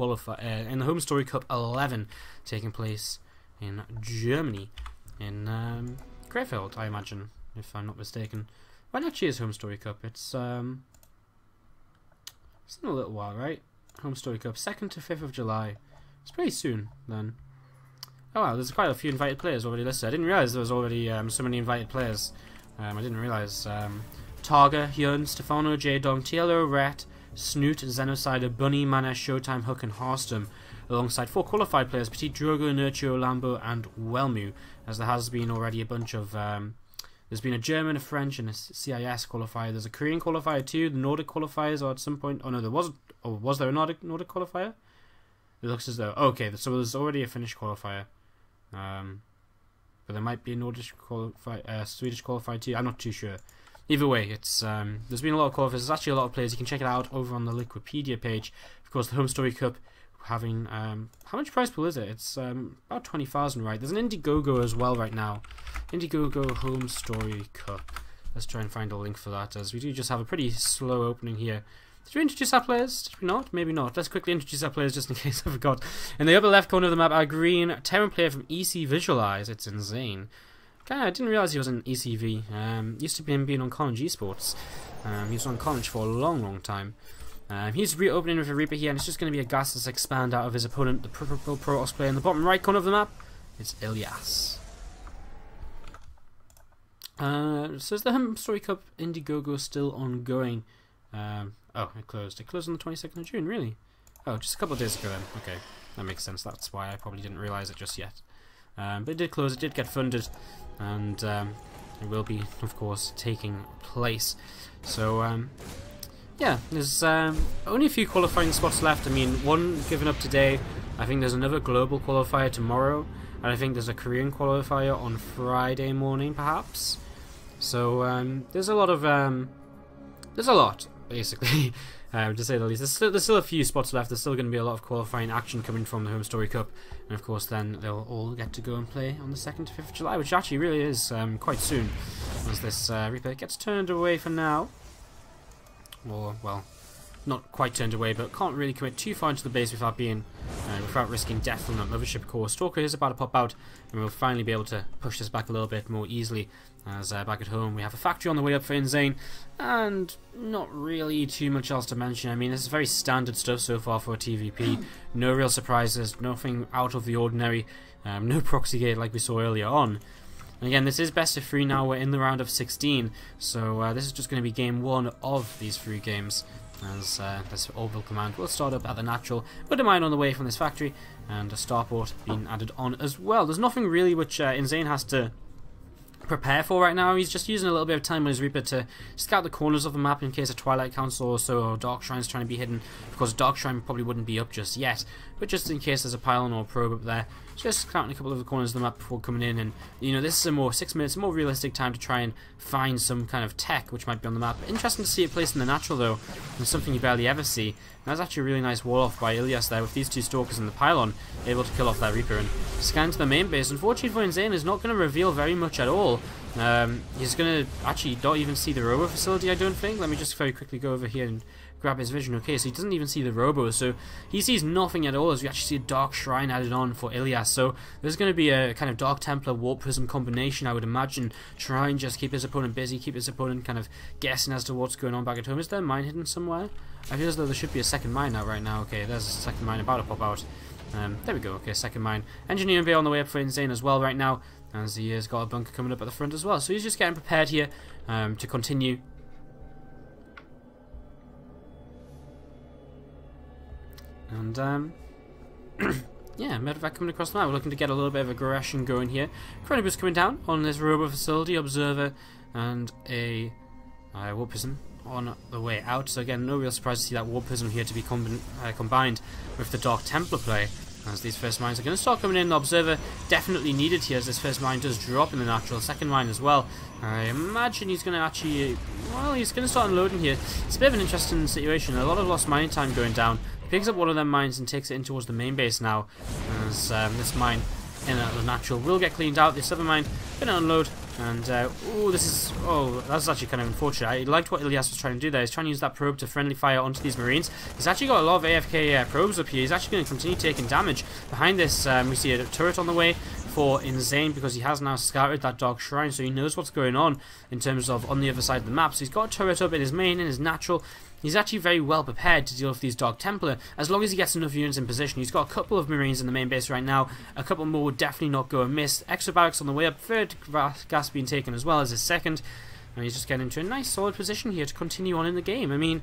in the HomeStoryCup 11 taking place in Germany, in Krefeld, I imagine, if I'm not mistaken. When actually is HomeStoryCup? It's in a little while, right? HomeStoryCup, 2nd to 5th of July. It's pretty soon, then. Oh wow, there's quite a few invited players already listed. I didn't realise there was already so many invited players. I didn't realise. Targa, Hyun, Stefano, J-Dong, TLO, Ret, Snoot, Xenocider, Bunny, Mana, Showtime, Hook, and Harstum, alongside 4 qualified players, Petit Drogo, Nurture, Lambo, and Welmu, as there has been already a bunch of... there's been a German, a French, and a CIS qualifier. There's a Korean qualifier too. The Nordic qualifiers are at some point... Oh no, there was... Oh, was there a Nordic qualifier? It looks as though... Okay, so there's already a Finnish qualifier. But there might be a Nordic qualifier, Swedish qualifier too. I'm not too sure. Either way, it's there's been a lot of qualifiers. There's actually a lot of players. You can check it out over on the Liquipedia page. Of course, the HomeStoryCup having how much prize pool is it? It's about 20,000, right? There's an Indiegogo as well right now. Indiegogo HomeStoryCup. Let's try and find a link for that, as we do just have a pretty slow opening here. Did we introduce our players? Did we not? Maybe not. Let's quickly introduce our players just in case I forgot. In the upper left corner of the map, our green Terran player from EC Visualize. It's InZaNe. Okay, I didn't realise he was in ECV. Used to be him being on College Esports. He was on College for a long time. He's reopening with a Reaper here, and it's just going to be a gasless expand out of his opponent, the purple Protoss player in the bottom right corner of the map. It's Illias. So is the HomeStoryCup Indiegogo still ongoing? Oh, it closed. It closed on the 22nd of June, really? Oh, just a couple of days ago then. Okay, that makes sense. That's why I probably didn't realise it just yet. But it did close, it did get funded, and it will be, of course, taking place. So, yeah, there's only a few qualifying spots left. I mean, one given up today. I think there's another global qualifier tomorrow, and I think there's a Korean qualifier on Friday morning, perhaps. So, there's a lot of... there's a lot, basically, to say the least. There's still a few spots left. There's still going to be a lot of qualifying action coming from the HomeStoryCup, and of course then they'll all get to go and play on the 2nd to 5th of July, which actually really is quite soon, as this Reaper gets turned away for now. Or, well, not quite turned away, but can't really commit too far into the base without being, without risking death from that mothership core. Stalker is about to pop out, and we'll finally be able to push this back a little bit more easily, as back at home we have a factory on the way up for InZaNe, and not really too much else to mention. I mean, this is very standard stuff so far for a TvP. No real surprises, nothing out of the ordinary, no proxy gate like we saw earlier on. And again, this is best of 3 now. We're in the round of 16, so this is just going to be game 1 of these 3 games, as this orbital command will start up at the natural, with a mine on the way from this factory, and a starport being added on as well. There's nothing really which InZaNe has to prepare for right now. He's just using a little bit of time on his Reaper to scout the corners of the map in case a Twilight Council or so, or Dark Shrine's trying to be hidden. Of course, Dark Shrine probably wouldn't be up just yet, but just in case there's a pylon or a probe up there, just scouting a couple of the corners of the map before coming in. And you know, this is a more 6 minutes, a more realistic time to try and find some kind of tech which might be on the map. Interesting to see it placed in the natural though, and something you barely ever see. And that's actually a really nice wall off by Illias there, with these 2 stalkers in the pylon able to kill off that Reaper and scan to the main base. Unfortunately for InZaNe, is not going to reveal very much at all. He's going to actually not even see the robo facility, I don't think. Let me just very quickly go over here and grab his vision. Okay, so he doesn't even see the robo, so he sees nothing at all, as we actually see a Dark Shrine added on for Illias. So there's going to be a kind of Dark Templar Warp Prism combination, I would imagine. Try and just keep his opponent busy, keep his opponent kind of guessing as to what's going on back at home. Is there a mine hidden somewhere? I feel as though there should be a second mine out right now. Okay, there's a second mine about to pop out. There we go. Okay, second mine. Engineering Bay on the way up for InZaNe as well right now, as he has got a bunker coming up at the front as well. So he's just getting prepared here to continue. And yeah, medevac coming across the map. We're looking to get a little bit of aggression going here. Chronobus coming down on this robo facility, observer, and a warp prism on the way out. So again, no real surprise to see that warp prism here to be combined with the Dark Templar play, as these first mines are going to start coming in. The observer definitely needed here, as this first mine does drop in the natural. Second mine as well. I imagine he's going to actually, well, he's going to start unloading here. It's a bit of an interesting situation. A lot of lost mining time going down. Picks up one of them mines and takes it in towards the main base now, as this mine in the natural will get cleaned out. This other mine going to unload And, that's actually kind of unfortunate. I liked what Illias was trying to do there. He's trying to use that probe to friendly fire onto these Marines. He's actually got a lot of AFK probes up here. He's actually going to continue taking damage. Behind this, we see a turret on the way for InZaNe, because he has now scouted that Dark Shrine, so he knows what's going on in terms of on the other side of the map. So he's got a turret up in his main, in his natural. He's actually very well prepared to deal with these Dark Templar, as long as he gets enough units in position. He's got a couple of Marines in the main base right now. A couple more would definitely not go amiss. Extra barracks on the way up. Third gas being taken as well as his second. And he's just getting into a nice solid position here to continue on in the game. I mean,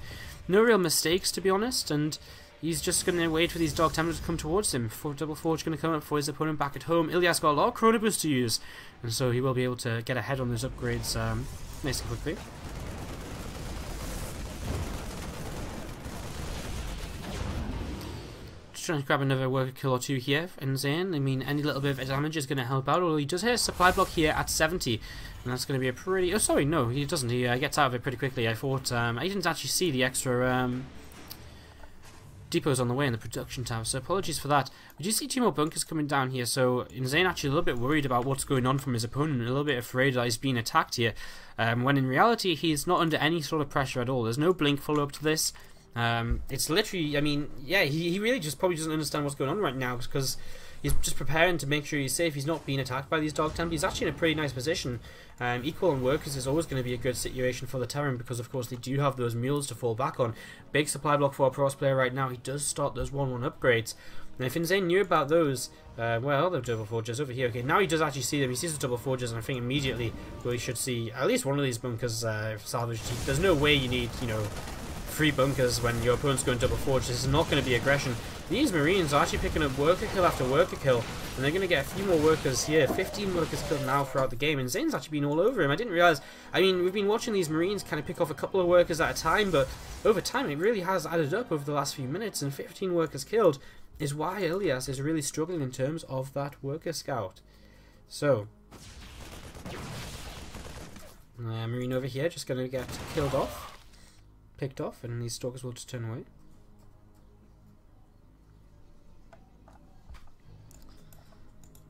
no real mistakes, to be honest, and he's just going to wait for these Dark Templars to come towards him. Double Forge going to come up for his opponent back at home. Illias got a lot of Chrono Boost to use, and so he will be able to get ahead on those upgrades nice and quickly. Trying to grab another worker kill or two here in InZaNe. I mean, any little bit of damage is going to help out, although he does hit a supply block here at 70, and that's going to be a pretty... Oh, sorry, no, he doesn't. He gets out of it pretty quickly. I thought... I didn't actually see the extra depots on the way in the production tower, so apologies for that. We do see two more bunkers coming down here, so InZaNe actually a little bit worried about what's going on from his opponent, a little bit afraid that he's being attacked here, when in reality he's not under any sort of pressure at all. There's no blink follow-up to this. It's literally, I mean, yeah, he really just probably doesn't understand what's going on right now, because he's just preparing to make sure he's safe. He's not being attacked by these Dark Templars. He's actually in a pretty nice position. Equal on workers is always going to be a good situation for the Terran, because of course they do have those mules to fall back on. Big supply block for our Pros player right now. He does start those 1-1 upgrades. And if InZaNe knew about those, well, the double forges over here. Okay, now he does actually see them. He sees the double forges, and I think immediately we should see at least one of these bunkers salvaged. There's no way you need, you know, 3 bunkers when your opponent's going double forge. This is not going to be aggression. These Marines are actually picking up worker kill after worker kill, and they're going to get a few more workers here. 15 workers killed now throughout the game, and Zane's actually been all over him. I didn't realise, I mean, we've been watching these Marines kind of pick off a couple of workers at a time, but over time it really has added up over the last few minutes, and 15 workers killed is why Illias is really struggling in terms of that worker scout. So, Marine over here just going to get killed off. Picked off, and these stalkers will just turn away.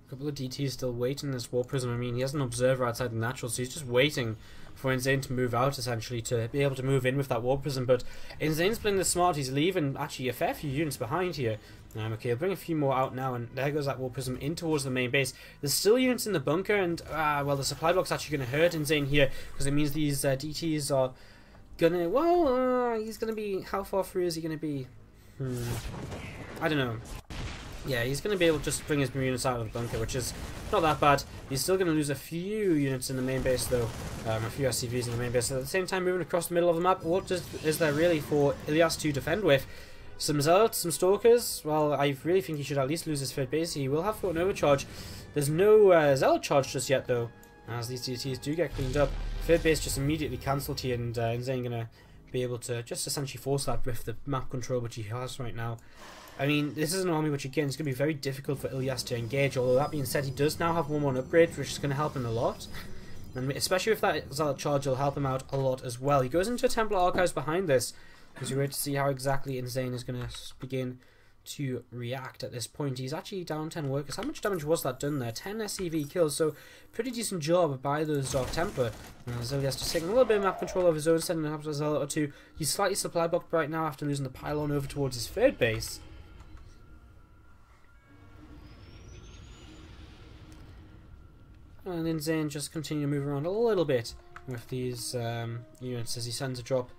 A couple of DTs still waiting in this War Prism. I mean, he has an observer outside the natural, so he's just waiting for InZaNe to move out, essentially, to be able to move in with that War Prism. But InZaNe's playing this smart. He's leaving actually a fair few units behind here. Okay, I'll bring a few more out now, and there goes that War Prism in towards the main base. There's still units in the bunker, and, well, the supply block's actually going to hurt InZaNe here, because it means these DTs are gonna, well, he's gonna be, how far through is he gonna be? I don't know. Yeah, he's gonna be able to just bring his units out of the bunker, which is not that bad. He's still gonna lose a few units in the main base though, a few SCVs in the main base. At the same time, moving across the middle of the map, what is there really for Illias to defend with? Some Zealots, some Stalkers. Well, I really think he should at least lose his third base. He will have an overcharge. There's no Zealot charge just yet though, as these DTs do get cleaned up. Third base just immediately cancelled here, and InZaNe gonna be able to just essentially force that with the map control which he has right now. I mean, this is an army which again is going to be very difficult for Illias to engage, although that being said, he does now have 1-1 upgrade, which is going to help him a lot. And especially with that Zealot charge, will help him out a lot as well. He goes into Templar Archives behind this, because we're ready to see how exactly InZaNe is going to begin to react at this point. He's actually down 10 workers. How much damage was that done there? 10 SCV kills, so pretty decent job by those Dark Templar. Illias just taking a little bit of map control of his own, sending up a Zealot or two. He's slightly supply blocked right now after losing the pylon over towards his third base. And InZaNe just continue to move around a little bit with these units as he sends a drop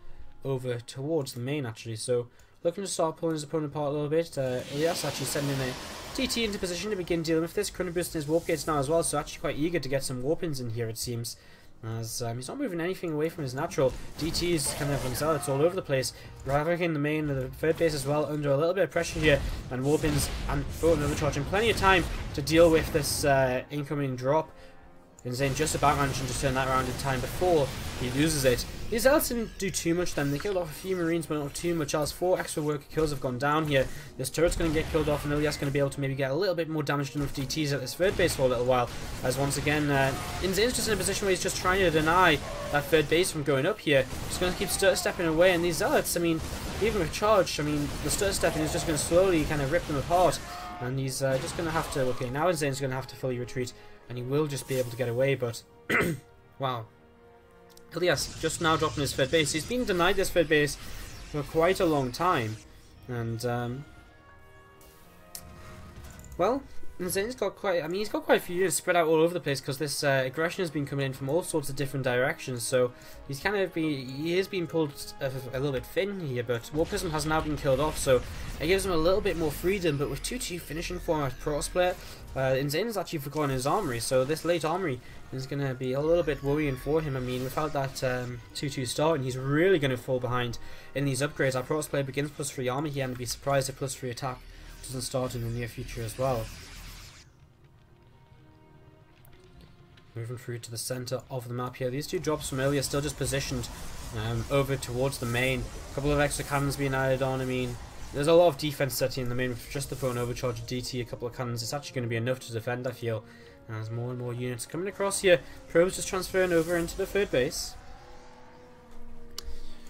over towards the main actually. So looking to start pulling his opponent apart a little bit. Illias actually sending a TT into position to begin dealing with this. Chrono boosting his warp gates now as well, so actually quite eager to get some warp-ins in here it seems. As he's not moving anything away from his natural. DTs kind of Zealots all over the place. Ravaging the main of the third base as well, under a little bit of pressure here. And warp-ins and throwing another charge, and plenty of time to deal with this incoming drop. InZaNe just about managing to turn that around in time before he loses it. These Zealots didn't do too much then. They killed off a few Marines, but not too much else. 4 extra worker kills have gone down here. This turret's going to get killed off, and Illias going to be able to maybe get a little bit more damage done with DTs at this third base for a little while. As once again, InZaNe's just in a position where he's just trying to deny that third base from going up here. Just going to keep stepping away, and these Zealots, I mean, even with charge, I mean, the stepping is just going to slowly kind of rip them apart. And he's just going to have to, okay, now InZaNe's going to have to fully retreat, and he will just be able to get away, but, wow. Illias just now dropping his third base. He's been denied this third base for quite a long time, and well, InZaNe's got quite. I mean, he's got quite a few units spread out all over the place because this aggression has been coming in from all sorts of different directions. So he's kind of he is being pulled a little bit thin here. But War Prism has now been killed off, so it gives him a little bit more freedom. But with 2-2 finishing for him as Protoss player, InZaNe has actually forgotten his armory. So this late armory is going to be a little bit worrying for him. I mean, without that 2-2 start, and he's really going to fall behind in these upgrades. Our Protoss player begins +3 armor here, and be surprised if +3 attack doesn't start in the near future as well. Moving through to the centre of the map here. These two drops from earlier still just positioned over towards the main. A couple of extra cannons being added on. I mean, there's a lot of defense setting in the main with just the prone overcharge DT, a couple of cannons. It's actually going to be enough to defend, I feel. And there's more and more units coming across here. Probes just transferring over into the third base,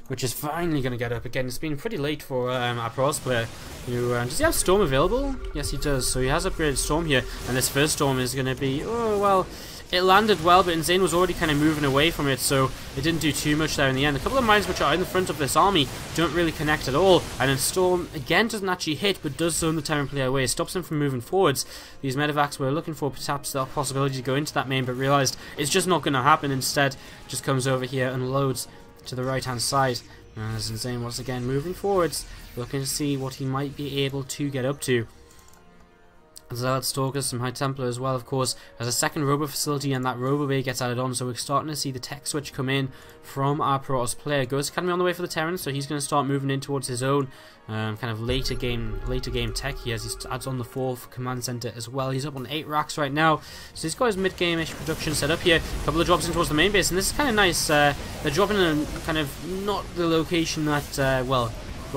which is finally going to get up again. It's been pretty late for our Protoss player. Who, does he have Storm available? Yes, he does. So he has upgraded Storm here, and this first Storm is going to be, oh well, it landed well, but InZaNe was already kind of moving away from it, so it didn't do too much there in the end. A couple of mines which are in the front of this army don't really connect at all, and then Storm again doesn't actually hit, but does zone the Terran player away. It stops him from moving forwards. These medevacs were looking for perhaps the possibility to go into that main, but realised it's just not going to happen. Instead, just comes over here and loads to the right hand side. As InZaNe once again moving forwards, looking to see what he might be able to get up to. Zealot Stalkers, some High Templar as well, of course. There's a second Robo facility, and that Robo Bay gets added on, so we're starting to see the tech switch come in from our Protoss player. Ghost Academy on the way for the Terrans, so he's going to start moving in towards his own kind of later game tech here, as he adds on the 4th command center as well. He's up on 8 racks right now, so he's got his mid-game-ish production set up here. A couple of drops in towards the main base, and this is kind of nice. They're dropping in kind of not the location that, well,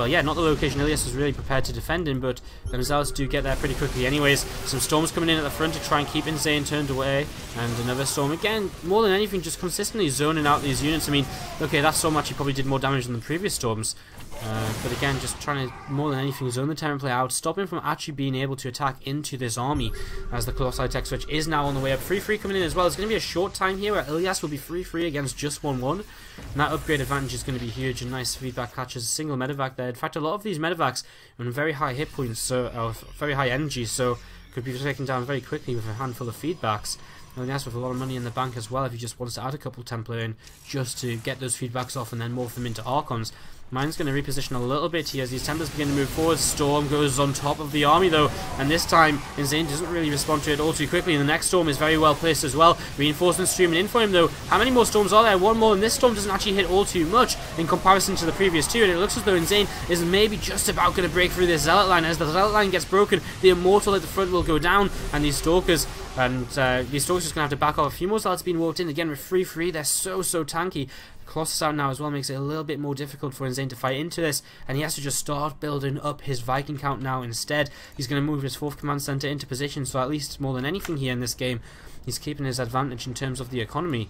yeah, not the location Illias was really prepared to defend in, but the Zealots do get there pretty quickly anyways. Some storms coming in at the front to try and keep InZaNe turned away, and another storm again, more than anything, just consistently zoning out these units. I mean, okay, that storm actually probably did more damage than the previous storms, but again, just trying to, more than anything, zone the Terran player out, stop him from actually being able to attack into this army, as the Colossi tech switch is now on the way up. 3-3 coming in as well. It's going to be a short time here where Illias will be 3-3 against just 1-1, and that upgrade advantage is going to be huge, and nice feedback catches, a single medevac there. In fact, a lot of these medevacs are on very high hit points, so very high energy, so could be taken down very quickly with a handful of feedbacks. Illias with a lot of money in the bank as well, if he just wants to add a couple Templar in just to get those feedbacks off and then morph them into Archons. Mine's going to reposition a little bit here as these Templars begin to move forward. Storm goes on top of the army though, and this time InZaNe doesn't really respond to it all too quickly, and the next storm is very well placed as well. Reinforcements streaming in for him though. How many more storms are there? One more, and this storm doesn't actually hit all too much in comparison to the previous two, and it looks as though InZaNe is maybe just about going to break through this Zealot line. As the Zealot line gets broken, the Immortal at the front will go down, and these Stalkers just going to have to back off. A few more Zealots being walked in again with 3-3. They're so tanky. Colossus out now as well makes it a little bit more difficult for InZaNe to fight into this, and he has to just start building up his Viking count now instead. He's going to move his 4th command center into position, so at least more than anything here in this game, he's keeping his advantage in terms of the economy.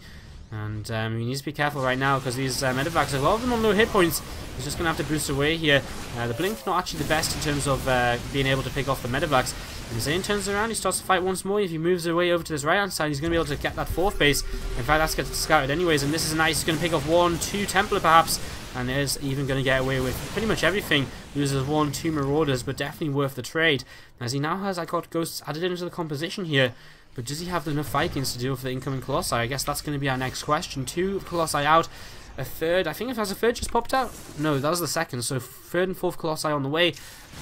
And he needs to be careful right now because these medevacs, a lot of them on low hit points. He's just going to have to boost away here. The blink not actually the best in terms of being able to pick off the medevacs. And InZaNe turns around, he starts to fight once more. If he moves away over to this right hand side, he's going to be able to get that 4th base. In fact, that's gets scouted anyways, and this is nice. He's going to pick off 1-2 Templar perhaps, and is even going to get away with pretty much everything. Loses 1-2 Marauders, but definitely worth the trade. As he now has, I got Ghosts added into the composition here. But does he have enough Vikings to deal with the incoming Colossi? I guess that's going to be our next question. 2 Colossi out. A third, I think if has a third just popped out? No, that was the second. So 3rd and 4th Colossi on the way.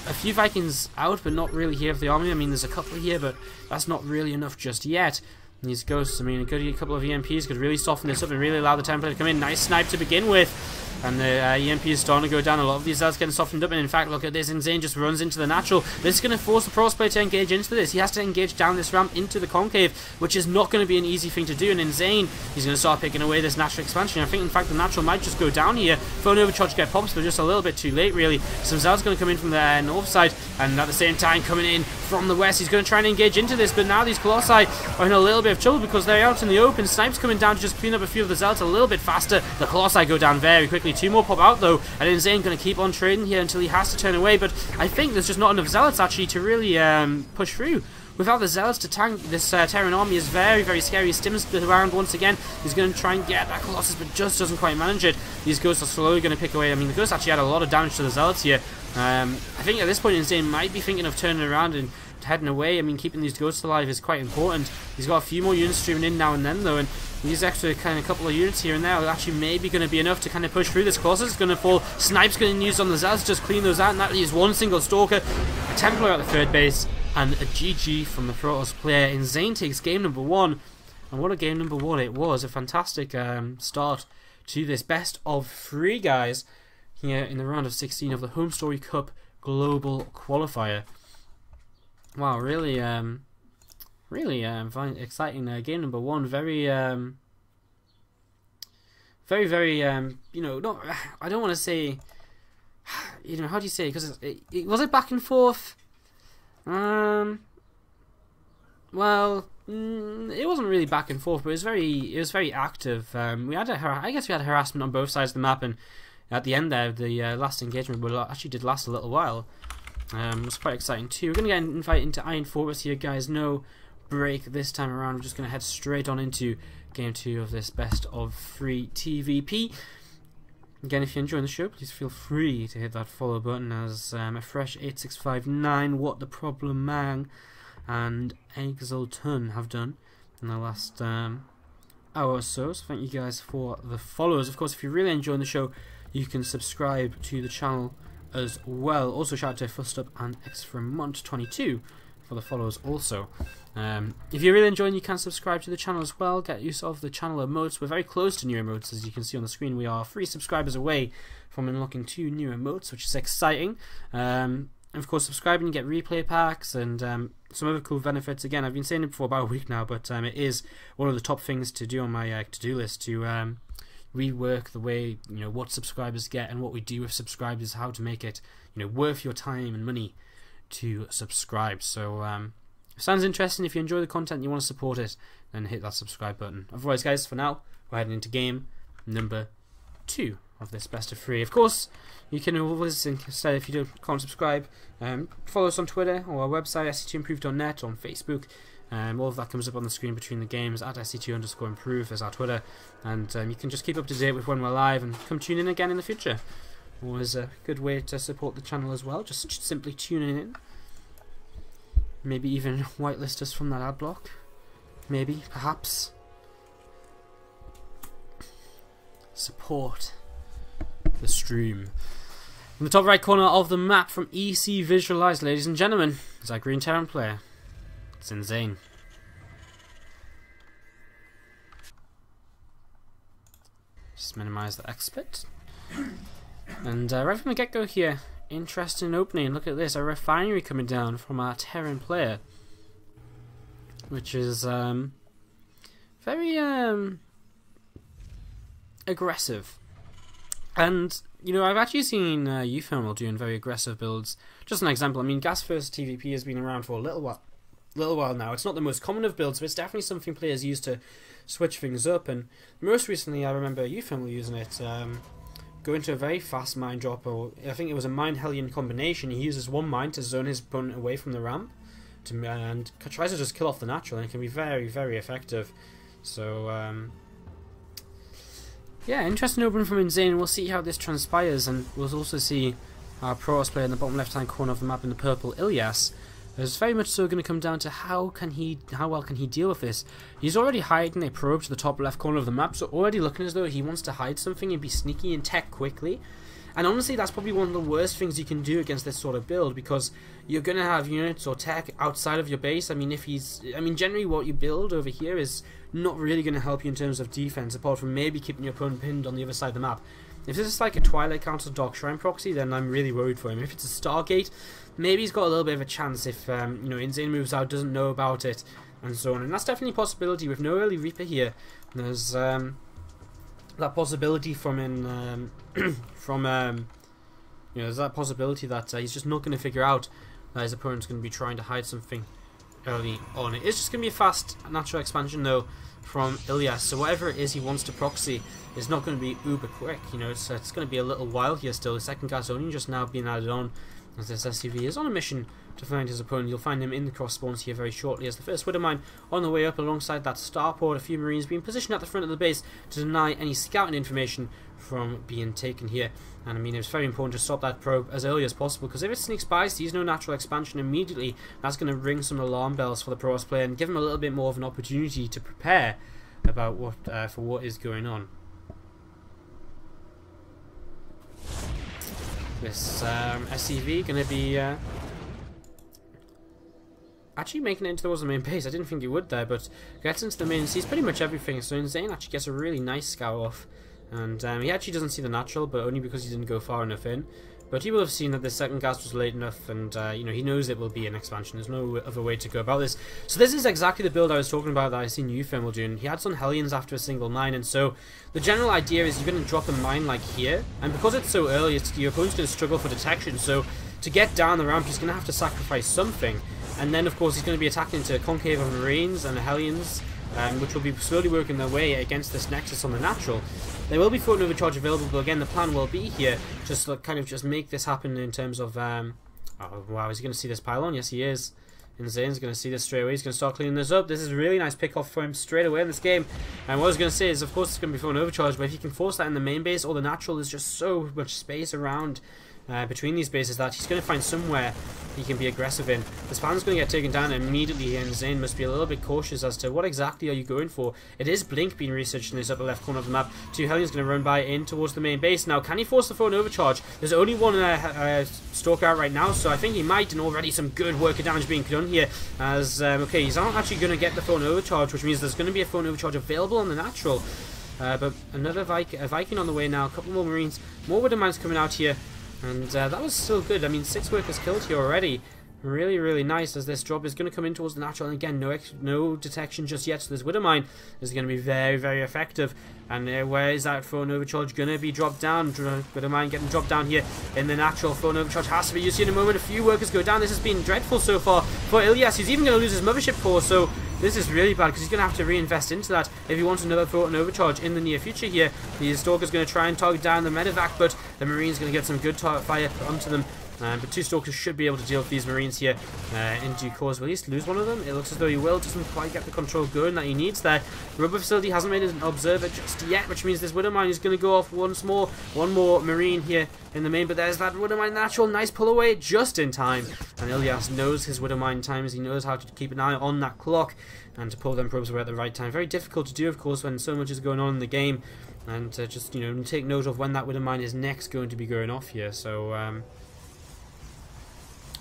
A few Vikings out, but not really here for the army. I mean, there's a couple here, but that's not really enough just yet. And these Ghosts, I mean, a couple of EMPs could really soften this up and really allow the Templar to come in. Nice snipe to begin with. and the EMP is starting to go down. A lot of these Zealots getting softened up, and in fact, look at this. InZaNe just runs into the natural. This is going to force the Protoss player to engage into this. He has to engage down this ramp into the concave, which is not going to be an easy thing to do. And InZaNe, he's going to start picking away this natural expansion. I think, in fact, the natural might just go down here. Phone overcharge, get pops, but just a little bit too late, really. Some Zealots going to come in from the north side, and at the same time, coming in from the west. He's going to try and engage into this, but now these Colossi are in a little bit of trouble because they're out in the open. Snipes coming down to just clean up a few of the Zealots a little bit faster. The Colossi go down very quickly. 2 more pop out though, and InZaNe going to keep on trading here until he has to turn away, but I think there's just not enough Zealots actually to really push through. Without the Zealots to tank, this Terran army is very, very scary. He stims the round once again. He's going to try and get that Colossus, but just doesn't quite manage it. These Ghosts are slowly going to pick away. I mean, the Ghosts actually had a lot of damage to the Zealots here. I think at this point InZaNe might be thinking of turning around and heading away. I mean, keeping these Ghosts alive is quite important. He's got a few more units streaming in now and then though, and these extra kind of couple of units here and there are actually maybe going to be enough to kind of push through. This Colossus is going to fall. Snipes getting used on the Zealots, just clean those out, and that leaves one single Stalker. A Templar at the third base, and a GG from the Protoss player. InZaNe takes game number 1, and what a game number 1 it was. A fantastic start to this best of 3, guys, here in the round of 16 of the HomeStoryCup Global Qualifier. Wow, really exciting game number 1. Very, very, you know, not. I don't want to say, you know, how do you say? Because was it back and forth? Well, it wasn't really back and forth, but it was very active. We had I guess we had harassment on both sides of the map, and at the end there, the last engagement actually did last a little while. It was quite exciting too. We're going to get an invite into Iron Fortress here, guys. No break this time around. We're just going to head straight on into game 2 of this best of 3 TvP. Again, if you're enjoying the show, please feel free to hit that follow button, as a fresh 8659, What the Problem Man, and Exulton have done in the last hour or so. So thank you guys for the follows. Of course, if you're really enjoying the show, you can subscribe to the channel as well. Also, shout out to Fustup and Extramont22 for the follows also. If you're really enjoying, you can subscribe to the channel as well. Get use of the channel emotes. We're very close to new emotes, as you can see on the screen. We are 3 subscribers away from unlocking 2 new emotes, which is exciting. And of course, subscribing, you get replay packs and some other cool benefits. Again, I've been saying it for about a week now, but it is one of the top things to do on my to-do list, to rework the way, you know, what subscribers get and what we do with subscribers, how to make it, you know, worth your time and money to subscribe. So sounds interesting. If you enjoy the content and you want to support it, then hit that subscribe button. Otherwise, guys, for now, we're heading into game number 2 of this best of 3. Of course, you can always, instead, if you can't subscribe, follow us on Twitter or our website, sc2improve.net, on Facebook. All of that comes up on the screen between the games at sc2_improve as our Twitter, and you can just keep up to date with when we're live and come tune in again in the future. Always a good way to support the channel as well, just simply tuning in. Maybe even whitelist us from that ad block. Maybe, perhaps. Support the stream. In the top right corner of the map from EC Visualized, ladies and gentlemen, is our Green Terran player. It's InZaNe. Just minimize the expert. And right from the get-go here, interesting opening. Look at this, a refinery coming down from our Terran player, which is very aggressive. And you know, I've actually seen Uthermal doing very aggressive builds. Just an example. I mean, Gas First TvP has been around for a little while now. It's not the most common of builds, but it's definitely something players use to switch things up. And most recently, I remember Uthermal using it. Go into a very fast mine drop, or I think it was a mine Hellion combination. He uses one mine to zone his opponent away from the ramp, and tries to just kill off the natural, and it can be very, very effective. So yeah, interesting opening from InZaNe. We'll see how this transpires, and we'll also see our Protoss player in the bottom left-hand corner of the map in the purple, Illias. It's very much so going to come down to how well can he deal with this. He's already hiding a probe to the top left corner of the map, so already looking as though he wants to hide something and be sneaky and tech quickly. And honestly, that's probably one of the worst things you can do against this sort of build, because you're going to have units or tech outside of your base. I mean, generally what you build over here is not really going to help you in terms of defense, apart from maybe keeping your opponent pinned on the other side of the map. If this is like a Twilight Council Dark Shrine proxy, then I'm really worried for him. If it's a Stargate, maybe he's got a little bit of a chance if you know, InZaNe moves out, doesn't know about it, and so on. And that's definitely a possibility with no early Reaper here. There's that possibility from you know, there's that possibility that he's just not going to figure out that his opponent's going to be trying to hide something early on. It is just going to be a fast natural expansion though from Illias, so whatever it is he wants to proxy is not going to be uber quick. You know, it's going to be a little while here still. The second gas only just now being added on, as this SCV is on a mission to find his opponent. You'll find him in the cross spawns here very shortly as the first Widowmine on the way up alongside that starport. A few Marines being positioned at the front of the base to deny any scouting information from being taken here. And I mean, it's very important to stop that probe as early as possible, because if it sneaks by, sees no natural expansion immediately, that's going to ring some alarm bells for the Protoss player and give him a little bit more of an opportunity to prepare about what for what is going on. This SCV going to be actually making it into towards the main base. I didn't think he would there, but gets into the main and sees pretty much everything. So InZaNe actually gets a really nice scout off. And he actually doesn't see the natural, but only because he didn't go far enough in. But he will have seen that the second gas was late enough, and you know, he knows it will be an expansion. There's no other way to go about this. So this is exactly the build I was talking about that I seen Ufem doing. He had some Hellions after a single mine, and so the general idea is you're going to drop a mine like here, and because it's so early, your opponent's going to struggle for detection. So to get down the ramp, he's going to have to sacrifice something, and then of course he's going to be attacking into a concave of Marines and Hellions, which will be slowly working their way against this Nexus on the natural. There will be floating overcharge available, but again, the plan will be here just to kind of just make this happen in terms of oh wow, is he going to see this pylon? Yes, he is. InZaNe's going to see this straight away. He's going to start cleaning this up. This is a really nice pick off for him straight away in this game. And what I was going to say is, of course, it's going to be floating overcharge, but if you can force that in the main base or the natural, there's just so much space around between these bases that he's going to find somewhere he can be aggressive in. This plan's going to get taken down immediately, and InZaNe must be a little bit cautious as to what exactly are you going for. It is Blink being researched in this upper left corner of the map. Two Hellions going to run by in towards the main base. Now, can he force the phone overcharge? There's only one Stalker out right now, so I think he might, and already some good work of damage being done here. As okay, he's not actually going to get the phone overcharge, which means there's going to be a phone overcharge available on the natural. But another Viking on the way now. A couple more Marines, more Widowmines coming out here. And that was still good. I mean, 6 workers killed here already. Really, really nice, as this drop is going to come in towards the natural. And again, no detection just yet. So this Widowmine is going to be very, very effective. And where is that phone overcharge going to be dropped down? Widowmine getting dropped down here in the natural. Phone overcharge has to be used here in a moment. A few workers go down. This has been dreadful so far for Illias. He's even going to lose his mothership core. So this is really bad, because he's going to have to reinvest into that if he wants another Photon overcharge in the near future here. The Stalker's going to try and target down the medevac, but the Marine's going to get some good fire onto them. But 2 Stalkers should be able to deal with these Marines here in due course. Will he lose one of them? It looks as though he will. Doesn't quite get the control going that he needs there. Rubber Facility hasn't made an observer just yet, which means this Widowmine is going to go off once more. One more Marine here in the main, but there's that Widowmine natural. Nice pull away just in time. And Illias knows his Widowmine times. He knows how to keep an eye on that clock and to pull them probes away at the right time. Very difficult to do, of course, when so much is going on in the game. And just, you know, take note of when that Widowmine is next going to be going off here. So,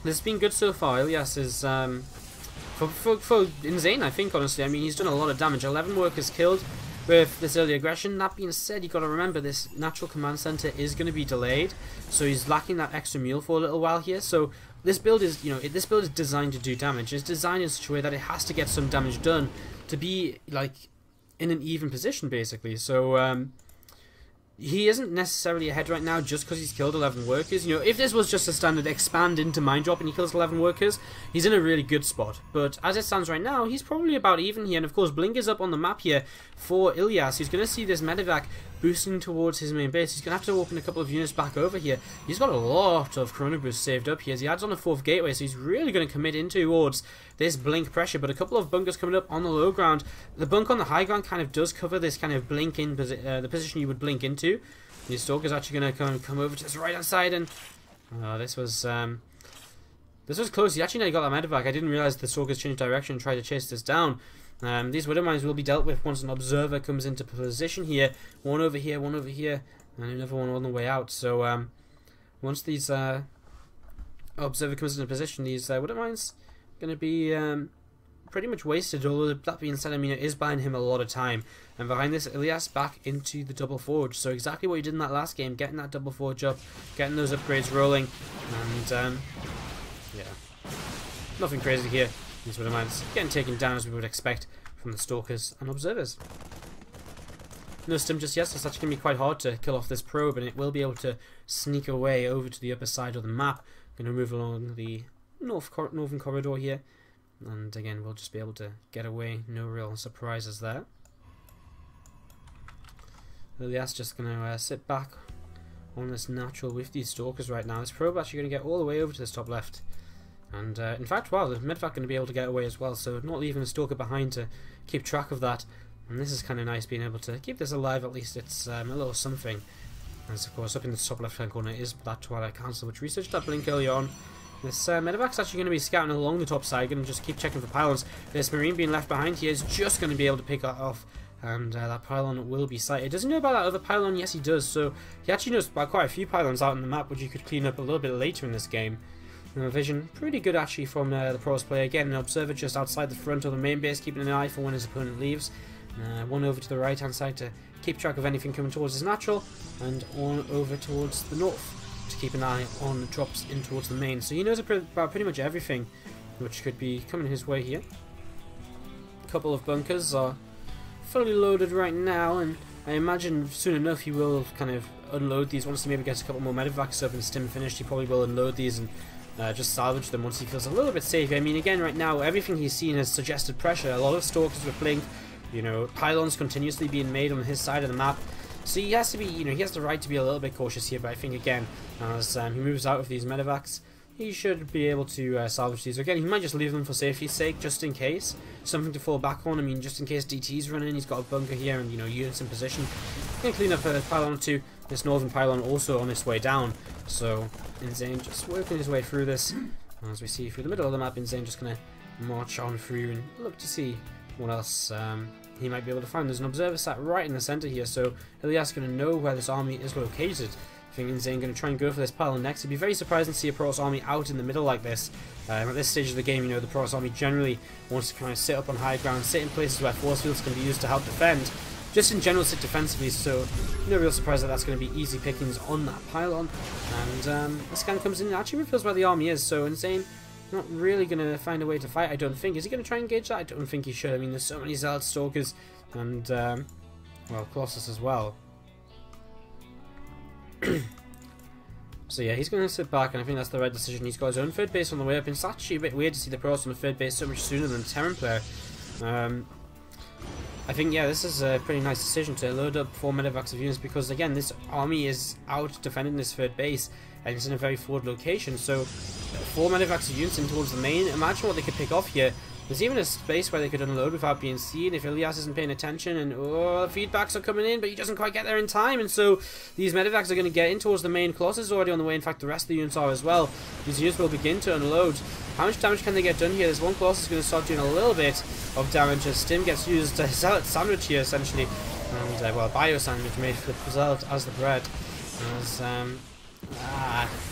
this has been good so far. Illias is, for InZaNe, I think, honestly. I mean, he's done a lot of damage. 11 workers killed with this early aggression. That being said, you've got to remember this natural command center is going to be delayed. So he's lacking that extra mule for a little while here. So this build is, you know, this build is designed to do damage. It's designed in such a way that it has to get some damage done to be, like, in an even position, basically. So, he isn't necessarily ahead right now just because he's killed 11 workers. You know, if this was just a standard expand into mine drop and he kills 11 workers, he's in a really good spot. But as it stands right now, he's probably about even here. And of course, Blink is up on the map here for Illias. He's going to see this medevac boosting towards his main base. He's going to have to open a couple of units back over here. He's got a lot of Chrono Boost saved up here as he adds on a 4th gateway, so he's really going to commit in towards this Blink pressure. But a couple of bunkers coming up on the low ground. The bunk on the high ground kind of does cover this kind of blink in the position you would blink into. The Stalker's actually going to come over to this right hand side, and this was close. He actually nearly got that medevac. I didn't realize the Stalker's changed direction and tried to chase this down. These Widowmines will be dealt with once an observer comes into position here. One over here, and another one on the way out. So once these observer comes into position, these Widowmines going to be pretty much wasted, although that being said, I mean, it is buying him a lot of time. And behind this, Illias back into the double forge. So exactly what he did in that last game, getting that double forge up, getting those upgrades rolling, and yeah, nothing crazy here. These would have getting taken down as we would expect from the stalkers and observers. No stim just yet, so it's actually going to be quite hard to kill off this probe, and it will be able to sneak away over to the upper side of the map. Going to move along the northern corridor here, and again we'll just be able to get away, no real surprises there. Illias just going to sit back on this natural with these stalkers right now. This probe actually going to get all the way over to this top left, and in fact, wow, the medvac going to be able to get away as well, so not leaving a stalker behind to keep track of that. And this is kind of nice, being able to keep this alive. At least it's a little something. As of course up in the top left hand corner is that Twilight Council, which researched that blink early on. This medevac's actually going to be scouting along the top side, going to just keep checking for pylons. This marine being left behind here is just going to be able to pick that off, and that pylon will be sighted. Does he know about that other pylon? Yes, he does. So he actually knows about quite a few pylons out on the map, which you could clean up a little bit later in this game. Vision pretty good actually from the Pros player. Again, an observer just outside the front of the main base, keeping an eye for when his opponent leaves. One over to the right hand side to keep track of anything coming towards his natural, and one over towards the north to keep an eye on the drops in towards the main. So he knows about pretty much everything which could be coming his way here. A couple of bunkers are fully loaded right now, and I imagine soon enough he will kind of unload these. Once he maybe gets a couple more medevacs up and stim finished, he probably will unload these and just salvage them once he feels a little bit safe. I mean, again, right now everything he's seen has suggested pressure. A lot of stalkers with blink, you know, pylons continuously being made on his side of the map. So he has to be, you know, he has the right to be a little bit cautious here. But I think again, as he moves out of these medevacs, he should be able to salvage these. Again, he might just leave them for safety's sake, just in case. Something to fall back on. I mean, just in case DT's running, he's got a bunker here and, you know, units in position. Going to clean up a pylon or two. This northern pylon also on its way down. So InZaNe just working his way through this. As we see through the middle of the map, InZaNe just going to march on through and look to see what else he might be able to find. There's an observer sat right in the center here, so Illias going to know where this army is located. I think InZaNe going to try and go for this pylon next. It'd be very surprising to see a Protoss army out in the middle like this. At this stage of the game, you know, the Protoss army generally wants to kind of sit up on high ground, sit in places where force fields can be used to help defend. Just in general, sit defensively, so no real surprise that that's going to be easy pickings on that pylon. And this kind of comes in and actually reveals where the army is, so InZaNe not really going to find a way to fight, I don't think. Is he going to try and engage that? I don't think he should. I mean, there's so many Zealot Stalkers and, well, Colossus as well. So yeah, he's going to sit back, and I think that's the right decision. He's got his own third base on the way up, and it's actually a bit weird to see the Protoss on the third base so much sooner than the Terran player. I think, yeah, this is a pretty nice decision to load up 4 medevacs of units, because, again, this army is out defending this third base, and it's in a very forward location, so 4 medevacs of units in towards the main. Imagine what they could pick off here. There's even a space where they could unload without being seen if Illias isn't paying attention, and feedbacks are coming in, but he doesn't quite get there in time, and so these medevacs are going to get in towards the main. Colossus is already on the way. In fact, the rest of the units are as well. These units will begin to unload. How much damage can they get done here? There's one Colossus going to start doing a little bit of damage as Stim gets used as Zealot sandwich here, essentially, and well, bio sandwich made for the Zealot as the bread. As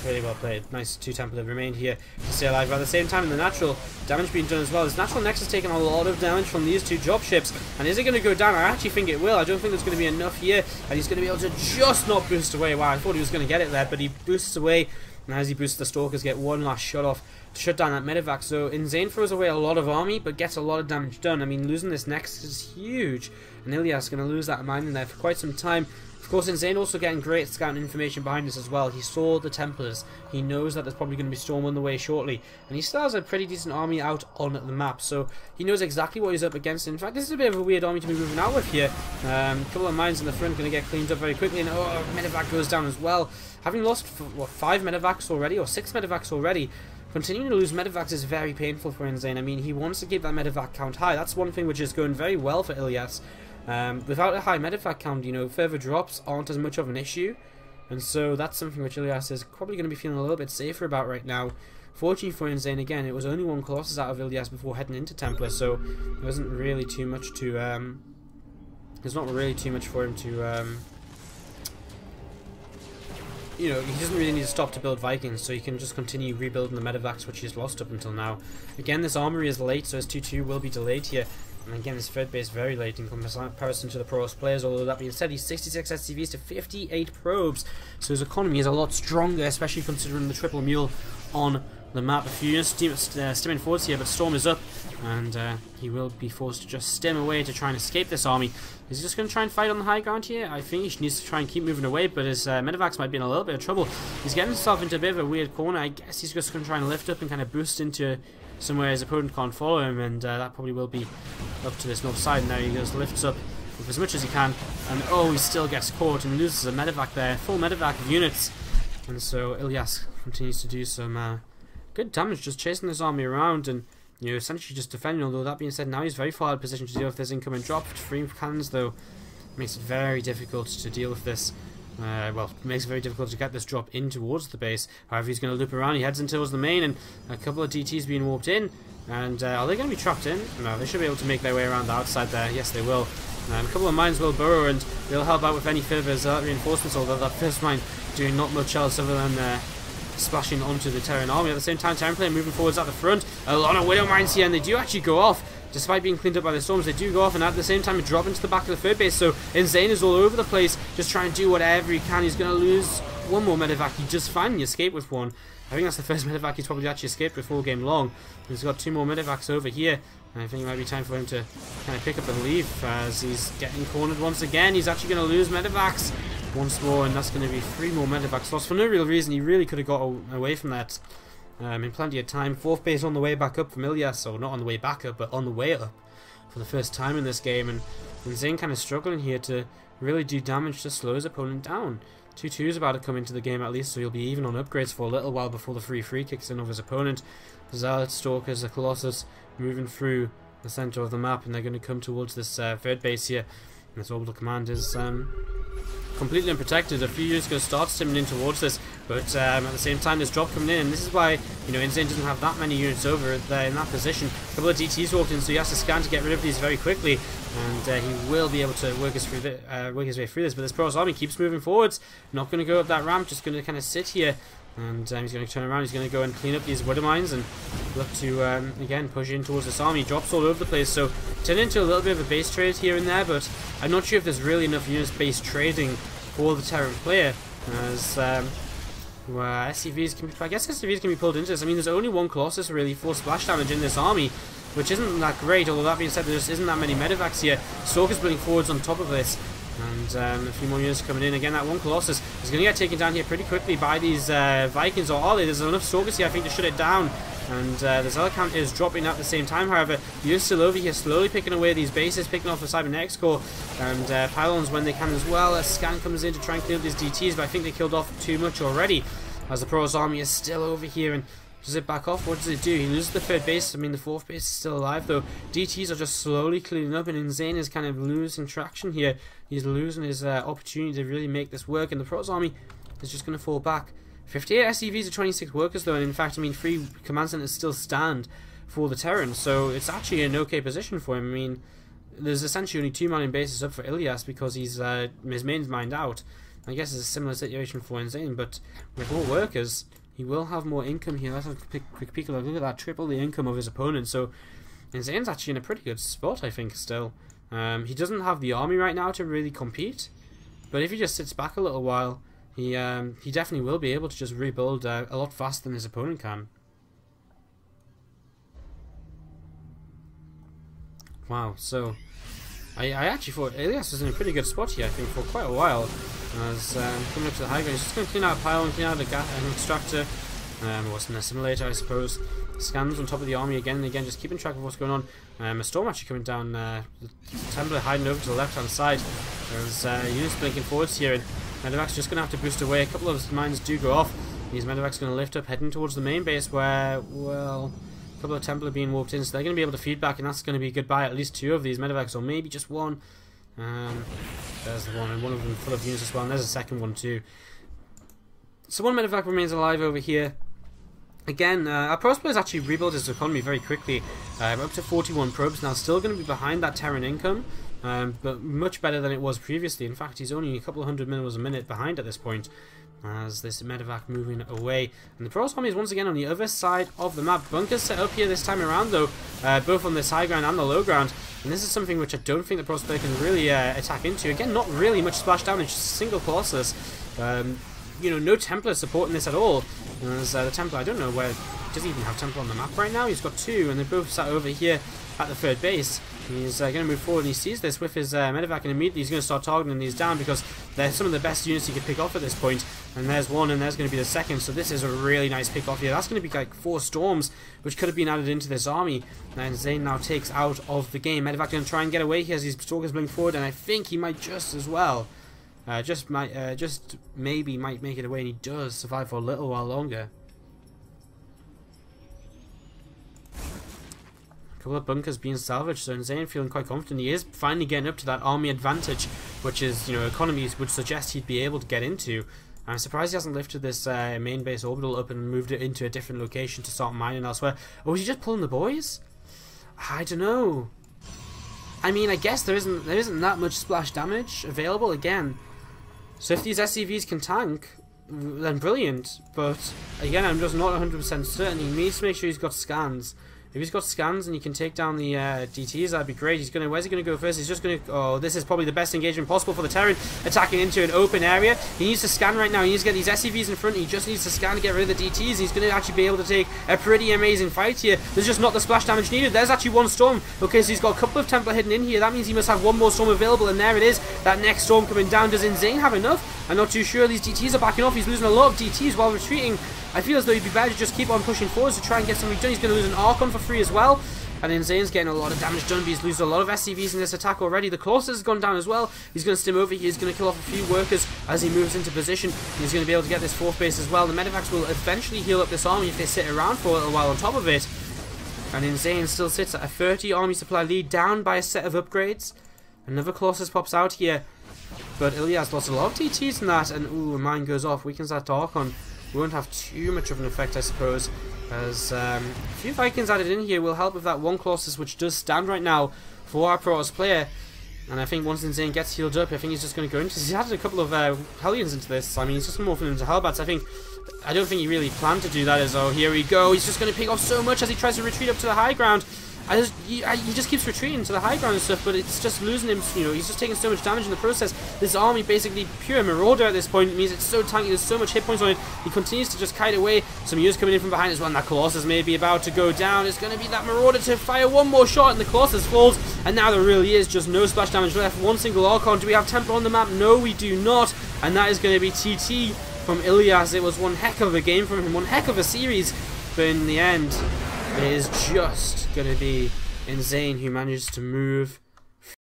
really well played. Nice 2 Templar remained here to stay alive. But at the same time, in the natural, damage being done as well. This natural Nexus taking a lot of damage from these 2 dropships. And is it going to go down? I actually think it will. I don't think there's going to be enough here. And he's going to be able to just not boost away. Wow, I thought he was going to get it there, but he boosts away. And as he boosts, the Stalkers get one last shot off to shut down that medevac. So InZaNe throws away a lot of army, but gets a lot of damage done. I mean, losing this Nexus is huge. And Illias is going to lose that mine in there for quite some time. Of course, InZaNe also getting great scouting information behind this as well. He saw the Templars. He knows that there's probably going to be Storm on the way shortly. And he still has a pretty decent army out on the map. So he knows exactly what he's up against. In fact, this is a bit of a weird army to be moving out with here. A couple of mines in the front going to get cleaned up very quickly. And medevac goes down as well. Having lost, what, 5 medevacs already? Or 6 medevacs already? Continuing to lose medevacs is very painful for InZaNe. I mean, he wants to keep that medevac count high. That's one thing which is going very well for Illias. Without a high medevac count, you know, further drops aren't as much of an issue, and so that's something which Illias is probably going to be feeling a little bit safer about right now. Fortunately for InZaNe, again, it was only 1 Colossus out of Illias before heading into Templar, so there wasn't really too much to there's not really too much for him to you know, he doesn't really need to stop to build Vikings, so he can just continue rebuilding the medevacs which he's lost up until now. Again, this armory is late, so his 2-2 will be delayed here. And again, his third base very late in comparison to the Protoss players, although that being said, he's 66 SCVs to 58 probes, so his economy is a lot stronger, especially considering the triple mule on the map. A few units stimming forwards here, but Storm is up, and he will be forced to just stem away to try and escape this army. Is he just going to try and fight on the high ground here? I think he needs to try and keep moving away, but his medevacs might be in a little bit of trouble. He's getting himself into a bit of a weird corner. I guess he's just going to try and lift up and kind of boost into somewhere his opponent can't follow him, and that probably will be up to this north side. Now he just lifts up with as much as he can, and oh, he still gets caught and loses a medevac there, full medevac of units. And so Illias continues to do some good damage, just chasing this army around and, you know, essentially just defending. Although that being said, now he's very far out of position to deal with this incoming drop. 3 cannons though makes it very difficult to deal with this. Well, it makes it very difficult to get this drop in towards the base. However, he's going to loop around. He heads in towards the main, and a couple of DTs being warped in. And are they going to be trapped in? No, they should be able to make their way around the outside there. Yes, they will. A couple of mines will burrow, and they'll help out with any further reinforcements, although that first mine doing not much else other than splashing onto the Terran army. At the same time, Terran player moving forwards at the front. A lot of Widow mines here, and they do actually go off. Despite being cleaned up by the storms, they do go off, and at the same time drop into the back of the third base. So InZaNe is all over the place, just trying to do whatever he can. He's going to lose one more medevac. He just finally escaped with one. I think that's the first medevac he's probably actually escaped with all game long. He's got 2 more medevacs over here, and I think it might be time for him to kind of pick up and leave as he's getting cornered once again. He's actually going to lose medevacs once more, and that's going to be 3 more medevacs lost for no real reason. He really could have got away from that in plenty of time. 4th base on the way back up from Illias, so not on the way back up, but on the way up for the first time in this game, and InZaNe kind of struggling here to really do damage to slow his opponent down. 2-2 is about to come into the game at least, so he'll be even on upgrades for a little while before the 3-3 kicks in of his opponent. The Zealots, Stalkers, the Colossus moving through the center of the map, and they're going to come towards this third base here. And this orbital command is completely unprotected. A few units going to start stimming in towards this, but at the same time there's drop coming in, and this is why, you know, InZaNe doesn't have that many units over there in that position. A couple of DTs walked in, so he has to scan to get rid of these very quickly, and he will be able to work his way through this. But this Protoss army keeps moving forwards, not going to go up that ramp, just going to kind of sit here. And he's going to turn around, he's going to go and clean up these Widow mines and look to, again, push in towards this army. Drops all over the place, so turn into a little bit of a base trade here and there, but I'm not sure if there's really enough units base trading for the Terran player, as SCVs can be, I guess SCVs can be pulled into this. I mean, there's only 1 Colossus really for splash damage in this army, which isn't that great, although that being said, there just isn't that many medevacs here. Stalkers building forwards on top of this. And a few more units coming in. Again, that 1 Colossus is going to get taken down here pretty quickly by these Vikings, or are they? There's enough Stalkers here, I think, to shut it down. And this other count is dropping at the same time. However, units still over here, slowly picking away these bases, picking off the Cybernetics core and pylons when they can as well. A scan comes in to try and clear up these DTs, but I think they killed off too much already, as the Protoss army is still over here. And does it back off? What does it do? He loses the 3rd base. I mean, the 4th base is still alive, though. DTs are just slowly cleaning up, and InZaNe is kind of losing traction here. He's losing his opportunity to really make this work, and the Protoss army is just going to fall back. 58 SCVs to 26 workers, though, and in fact, I mean, 3 command centers still stand for the Terran, so it's actually an okay position for him. I mean, there's essentially only 2 mining bases up for Illias because he's his main's mined out. I guess it's a similar situation for InZaNe, but with more workers, he will have more income here. Let's have a quick peek. Look at that, triple the income of his opponent. So InZaNe's actually in a pretty good spot, I think, still. He doesn't have the army right now to really compete, but if he just sits back a little while, he definitely will be able to just rebuild a lot faster than his opponent can. Wow, so I actually thought Illias was in a pretty good spot here, I think, for quite a while. As coming up to the high ground, he's just going to clean out a pylon, clean out an extractor, what's an assimilator, I suppose. Scans on top of the army again and again, just keeping track of what's going on. A storm actually coming down, the Templar hiding over to the left hand side. There's units blinking forwards here, and medevac's just going to have to boost away. A couple of mines do go off. These medevac's going to lift up, heading towards the main base where, well, a couple of Templar being warped in, so they're going to be able to feed back, and that's going to be goodbye at least 2 of these medevacs, or maybe just 1. There's the one, and one of them full of units as well, and there's a second one too. So 1 medevac remains alive over here. Again, our Protoss players actually rebuilt his economy very quickly. Up to 41 probes now, still going to be behind that Terran income, but much better than it was previously. In fact, he's only a couple of 100 minerals a minute behind at this point. as this medevac moving away. And the Protoss army is once again on the other side of the map. Bunkers set up here this time around though, both on this high ground and the low ground. And this is something which I don't think the Protoss player can really attack into. Again, not really much splash damage, just a single Colossus. You know, no Templar supporting this at all. As the Templar, I don't know where, does he even have Templar on the map right now? He's got two, and they're both sat over here at the third base. He's going to move forward, and he sees this with his medevac, and immediately he's going to start targeting these down because they're some of the best units he could pick off at this point. And there's one, and there's going to be the second, so this is a really nice pick off here. That's going to be like 4 storms, which could have been added into this army. And InZaNe now takes out of the game. Medevac going to try and get away here as his stalkers blink forward, and I think he might just as well. Just maybe might make it away, and he does survive for a little while longer. A couple of bunkers being salvaged, so InZaNe feeling quite confident. He is finally getting up to that army advantage, which is, you know, economies would suggest he'd be able to get into. I'm surprised he hasn't lifted this main base orbital up and moved it into a different location to start mining elsewhere. Or was he just pulling the boys? I don't know. I mean, I guess there isn't that much splash damage available again. So if these SCVs can tank, then brilliant. But again, I'm just not 100% certain. He needs to make sure he's got scans. If he's got scans and he can take down the DTs, that'd be great. Where's he going to go first? He's just going to... Oh, this is probably the best engagement possible for the Terran, attacking into an open area. He needs to scan right now. He needs to get these SCVs in front. He just needs to scan to get rid of the DTs. He's going to actually be able to take a pretty amazing fight here. There's just not the splash damage needed. There's actually one storm. Okay, so he's got a couple of Templar hidden in here. That means he must have one more storm available, and there it is. That next storm coming down. Does InZaNe have enough? I'm not too sure. These DTs are backing off. He's losing a lot of DTs while retreating. I feel as though he'd be better to just keep on pushing forward to try and get something done. He's going to lose an Archon for free as well. And InZaNe's getting a lot of damage done, but he's losing a lot of SCVs in this attack already. The Colossus has gone down as well. He's going to stim over here. He's going to kill off a few workers as he moves into position. He's going to be able to get this 4th base as well. The medevacs will eventually heal up this army if they sit around for a little while on top of it. And InZaNe still sits at a 30 army supply lead, down by a set of upgrades. Another Colossus pops out here. But Illias lost a lot of TTs in that, and ooh, a mine goes off, weakens that Archon. Won't have too much of an effect, I suppose, as a few Vikings added in here will help with that one Colossus, which does stand right now for our Protoss player. And I think once InZaNe gets healed up, I think he's just going to go into... He's added a couple of Hellions into this. I mean, he's just morphing into Hellbats. I don't think he really planned to do that, as oh, here we go. He's just going to pick off so much as he tries to retreat up to the high ground. He just keeps retreating to the high ground and stuff, but it's just losing him, you know, he's just taking so much damage in the process. This army basically pure marauder at this point. It means it's so tanky, there's so much hit points on it. He continues to just kite away. Some units coming in from behind as well, and that Colossus may be about to go down. It's going to be that marauder to fire one more shot, and the Colossus falls, and now there really is just no splash damage left. One single Archon. Do we have Templar on the map? No, we do not, and that is going to be TT from Illias. It was one heck of a game from him, one heck of a series, but in the end, it is just going to be InZaNe who manages to move